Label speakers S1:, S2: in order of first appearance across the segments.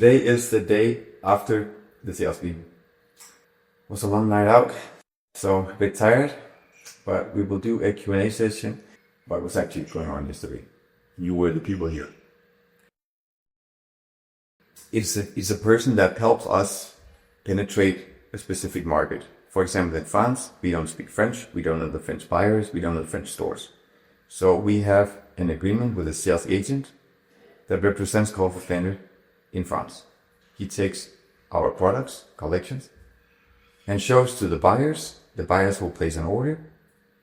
S1: today is the day after the sales meeting. It was a long night out, so a bit tired, but we will do a Q&A session. What was actually going on yesterday? You were the people here. It's a person that helps us penetrate a specific market. For example, in France, we don't speak French, we don't know the French buyers, we don't know the French stores. So we have an agreement with a sales agent that represents Call for Standard in France. He takes our products, collections, and shows to the buyers. The buyers will place an order,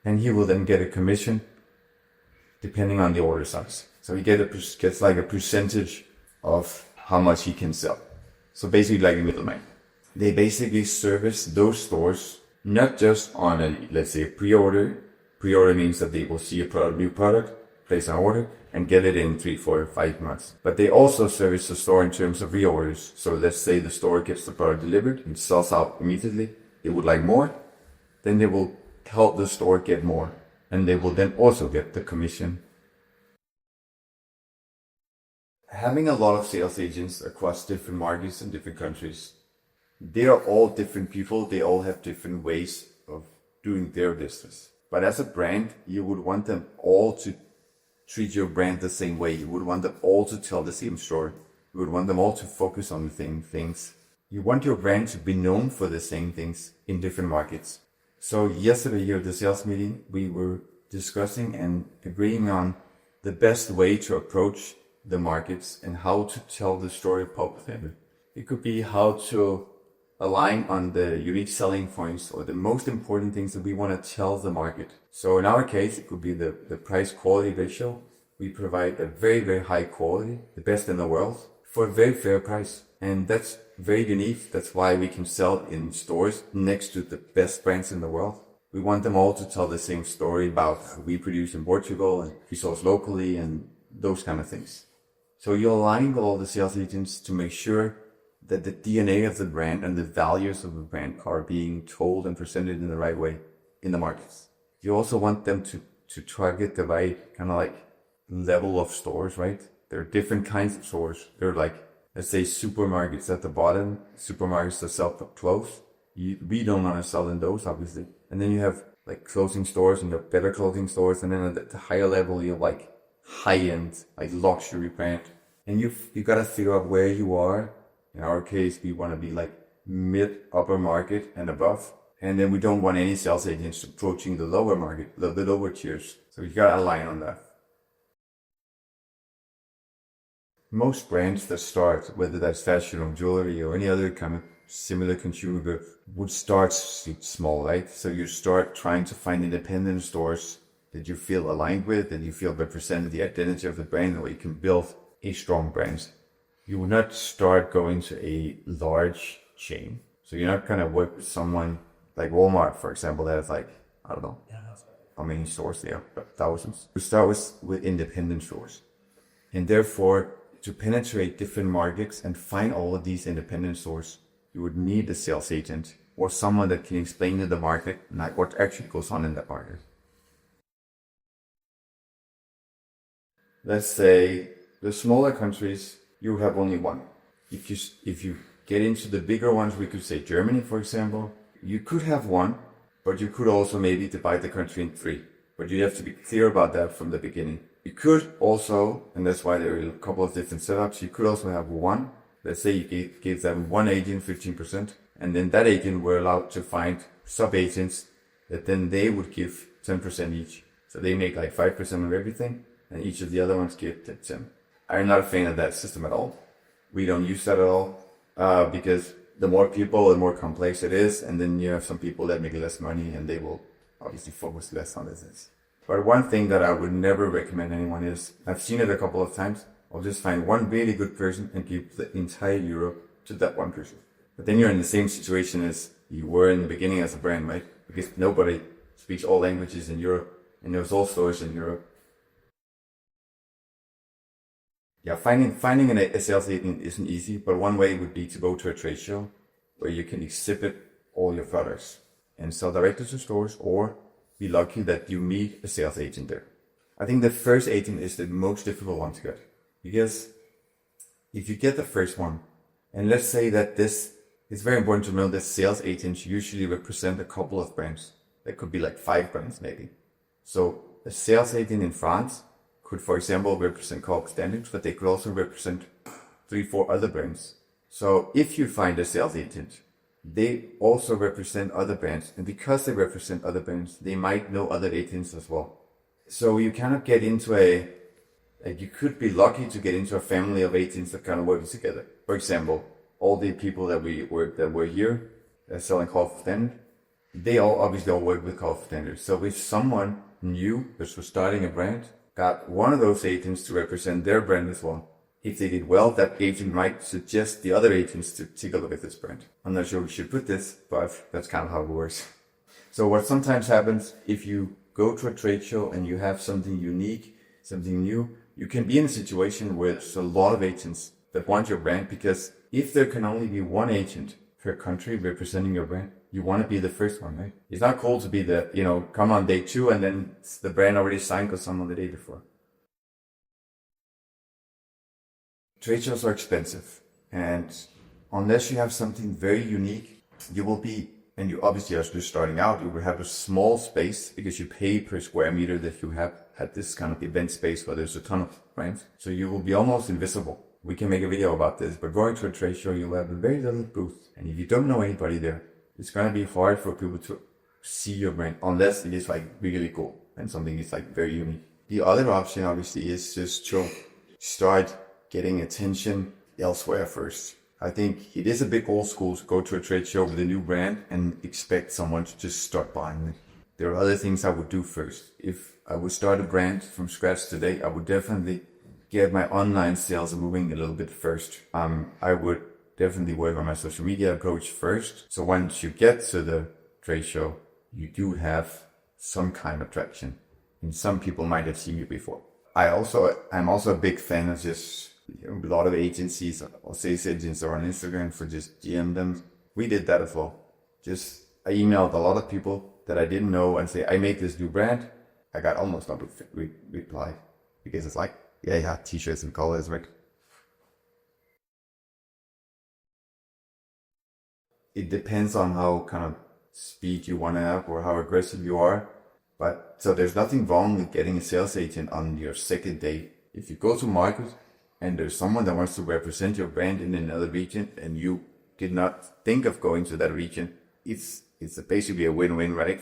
S1: and he will then get a commission depending on the order size. So he gets like a percentage of how much he can sell. So basically like a middleman. They basically service those stores, not just on a, let's say, a pre-order. Pre-order means that they will see a new product, place an order, and get it in 3, 4, 5 months. But they also service the store in terms of reorders. So let's say the store gets the product delivered and sells out immediately. They would like more. Then they will help the store get more. And they will then also get the commission. Having a lot of sales agents across different markets and different countries, they are all different people. They all have different ways of doing their business. But as a brand, you would want them all to treat your brand the same way. You would want them all to tell the same story. You would want them all to focus on the same things. You want your brand to be known for the same things in different markets. So yesterday here at the sales meeting, we were discussing and agreeing on the best way to approach the markets and how to tell the story of Call for Standard. It could be how to align on the unique selling points or the most important things that we want to tell the market. So in our case, it could be the price quality ratio. We provide a very, very high quality, the best in the world, for a very fair price. And that's very unique. That's why we can sell in stores next to the best brands in the world. We want them all to tell the same story about how we produce in Portugal and we source locally and those kind of things. So you align with all the sales agents to make sure that the DNA of the brand and the values of the brand are being told and presented in the right way in the markets. You also want them to target the right kind of like level of stores, right? There are different kinds of stores. There are like, let's say, supermarkets at the bottom, supermarkets that sell clothes. We don't want to sell in those, obviously. And then you have like clothing stores and you have better clothing stores. And then at the higher level, you have like high-end, like luxury brand. And you got to figure out where you are. In our case, we want to be like mid, upper market and above. And then we don't want any sales agents approaching the lower market, the lower tiers. So you got to align on that. Most brands that start, whether that's fashion or jewelry or any other kind of similar consumer good, would start small, right? So you start trying to find independent stores that you feel aligned with, that you feel represent the identity of the brand, or you can build a strong brand. You will not start going to a large chain. So you're not going to work with someone like Walmart, for example, that has like, I don't know, how many stores they have, thousands. You start with independent stores. And therefore, to penetrate different markets and find all of these independent stores, you would need a sales agent or someone that can explain to the market like what actually goes on in that market. Let's say the smaller countries, you have only one. If you get into the bigger ones, we could say Germany, for example, you could have one, but you could also maybe divide the country in 3. But you have to be clear about that from the beginning. You could also, and that's why there are a couple of different setups, you could also have one. Let's say you give them one agent 15%, and then that agent were allowed to find sub-agents that then they would give 10% each. So they make like 5% of everything, and each of the other ones give 10%. I'm not a fan of that system at all. We don't use that at all, because the more people, the more complex it is, and then you have some people that make less money and they will obviously focus less on this. But one thing that I would never recommend anyone is, I've seen it a couple of times, I'll just find one really good person and give the entire Europe to that one person. But then you're in the same situation as you were in the beginning as a brand, right? Because nobody speaks all languages in Europe, and there's all stores in Europe. Yeah, finding a sales agent isn't easy, but one way would be to go to a trade show where you can exhibit all your products and sell directly to stores, or be lucky that you meet a sales agent there. I think the first agent is the most difficult one to get, because if you get the first one, And let's say that it's very important to know that sales agents usually represent a couple of brands. That could be like 5 brands maybe. So a sales agent in France could, for example, represent Corp Standards, but they could also represent 3, 4 other brands. So if you find a sales agent, they also represent other brands. And because they represent other brands, they might know other agents as well. So you cannot get into you could be lucky to get into a family of agents that kind of work together. For example, all the people that were here selling Corp Standard, they all obviously all work with Corp Standard. So if someone new that was starting a brand got one of those agents to represent their brand as well, if they did well, that agent might suggest the other agents to take a look at this brand. I'm not sure we should put this, but that's kind of how it works. So what sometimes happens, if you go to a trade show and you have something unique, something new, you can be in a situation where there's a lot of agents that want your brand, because if there can only be one agent per country representing your brand, you want to be the first one, right? It's not cool to be come on day 2 and then the brand already signed with someone the day before. Trade shows are expensive, and unless you have something very unique, you will be, and you obviously are just starting out, you will have a small space because you pay per square meter that you have at this kind of event space where there's a ton of brands. So you will be almost invisible. We can make a video about this, but going to a trade show, you'll have a very little booth. And if you don't know anybody there, it's going to be hard for people to see your brand unless it is like really cool and something is like very unique. The other option obviously is just to start getting attention elsewhere first. I think it is a bit old school to go to a trade show with a new brand and expect someone to just start buying it. There are other things I would do first. If I would start a brand from scratch today, I would definitely get my online sales moving a little bit first. I would definitely work on my social media approach first. So once you get to the trade show, you do have some kind of traction. And some people might have seen you before. I'm also a big fan of just a lot of agencies or sales agents are on Instagram for just DM them. We did that as well. I emailed a lot of people that I didn't know and say, I made this new brand. I got almost no reply because it's like, yeah, t-shirts and colors, right? It depends on how kind of speed you want to have or how aggressive you are. But so there's nothing wrong with getting a sales agent on your second day. If you go to market and there's someone that wants to represent your brand in another region and you did not think of going to that region, it's basically a win-win, right?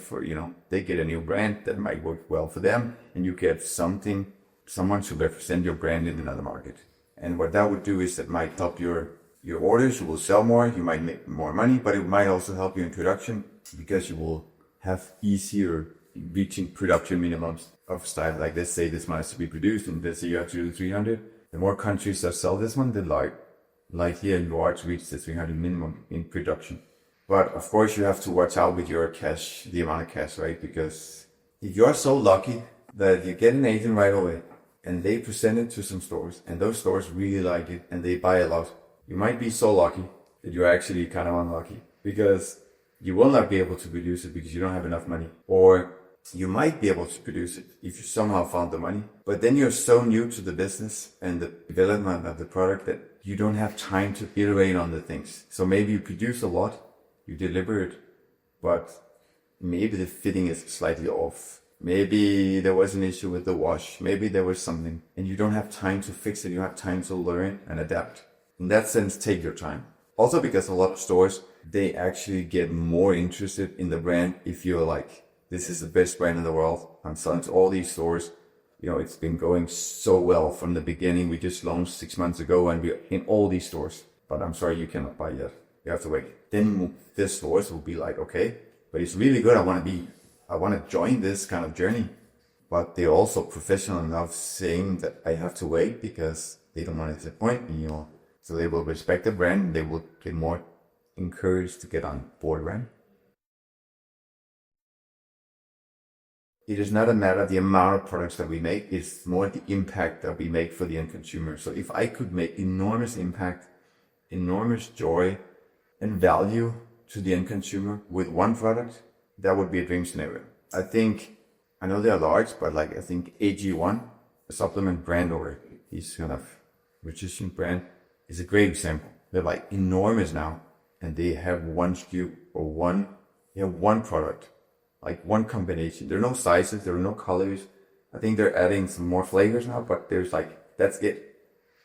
S1: They get a new brand that might work well for them and you get someone to represent your brand in another market. And what that would do is that might help your orders, you will sell more, you might make more money, but it might also help you in production because you will have easier reaching production minimums of style. Like let's say this one has to be produced and let's say you have to do 300. The more countries that sell this one, the like here you are to reach the 300 minimum in production. But of course you have to watch out with your cash, the amount of cash, right? Because if you're so lucky that you get an agent right away and they present it to some stores and those stores really like it and they buy a lot, you might be so lucky that you're actually kind of unlucky because you will not be able to produce it because you don't have enough money. Or you might be able to produce it if you somehow found the money, but then you're so new to the business and the development of the product that you don't have time to iterate on the things. So maybe you produce a lot, you deliver it, but maybe the fitting is slightly off. Maybe there was an issue with the wash. Maybe there was something and you don't have time to fix it. You have time to learn and adapt. In that sense, take your time. Also because a lot of stores, they actually get more interested in the brand if you're like, this is the best brand in the world. I'm selling to all these stores. It's been going so well from the beginning. We just launched 6 months ago and we're in all these stores. But I'm sorry, you cannot buy yet. You have to wait. Then the stores will be like, okay, but it's really good. I want to join this kind of journey. But they're also professional enough saying that I have to wait because they don't want to disappoint me. So they will respect the brand. They will get more encouraged to get on board, right? It is not a matter of the amount of products that we make, it's more the impact that we make for the end consumer. So if I could make enormous impact, enormous joy and value to the end consumer with one product, that would be a dream scenario. I know they're large, but I think AG1, a supplement brand or this kind of nutrition brand, is a great example. They're like enormous now, and they have one SKU or one product, like one combination. There are no sizes, there are no colors. I think they're adding some more flavors now, but there's like, that's it.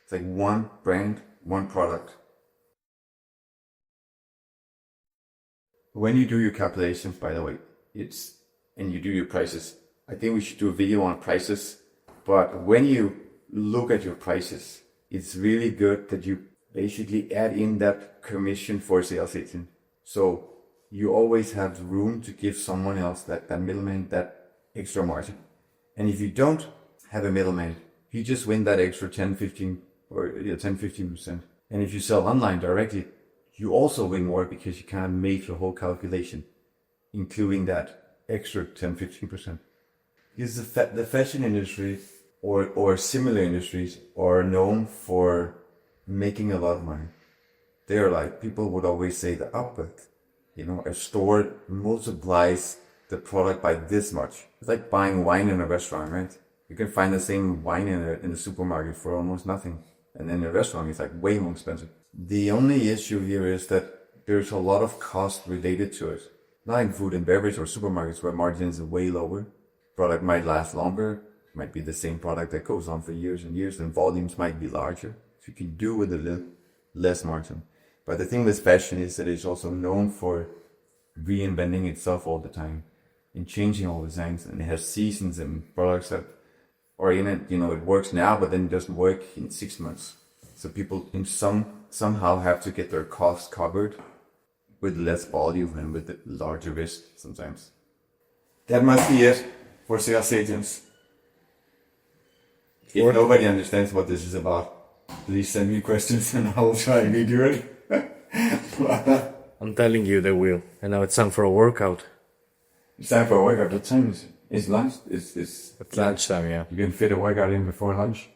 S1: It's like one brand, one product. When you do your calculations, by the way, and you do your prices, I think we should do a video on prices. But when you look at your prices, it's really good that you basically add in that commission for sales agent. So you always have room to give someone else, that middleman, that extra margin. And if you don't have a middleman, you just win that extra 10, 15 or 10, 15%. And if you sell online directly, you also win more because you kind of make your whole calculation, including that extra 10, 15%. Because the fashion industry or similar industries are known for making a lot of money. They're like, people would always say that, oh, but, a store multiplies the product by this much. It's like buying wine in a restaurant, right? You can find the same wine in the supermarket for almost nothing. And then in a restaurant, it's like way more expensive. The only issue here is that there's a lot of cost related to it. Not in food and beverage or supermarkets where margins are way lower. Product might last longer, might be the same product that goes on for years and years, and volumes might be larger. So you can do with a little less margin. But the thing with fashion is that it's also known for reinventing itself all the time and changing all the things. And it has seasons and products that are in it, it works now, but then it doesn't work in 6 months. So people can somehow have to get their costs covered with less volume and with larger risk sometimes. That must be it for sales agents. If nobody understands what this is about, please send me questions and I will try and redo it.
S2: I'm telling you they will. And now it's time for a workout.
S1: It's time for a workout. What time is it? It's lunch? It's
S2: lunchtime, yeah.
S1: You can fit a workout in before lunch?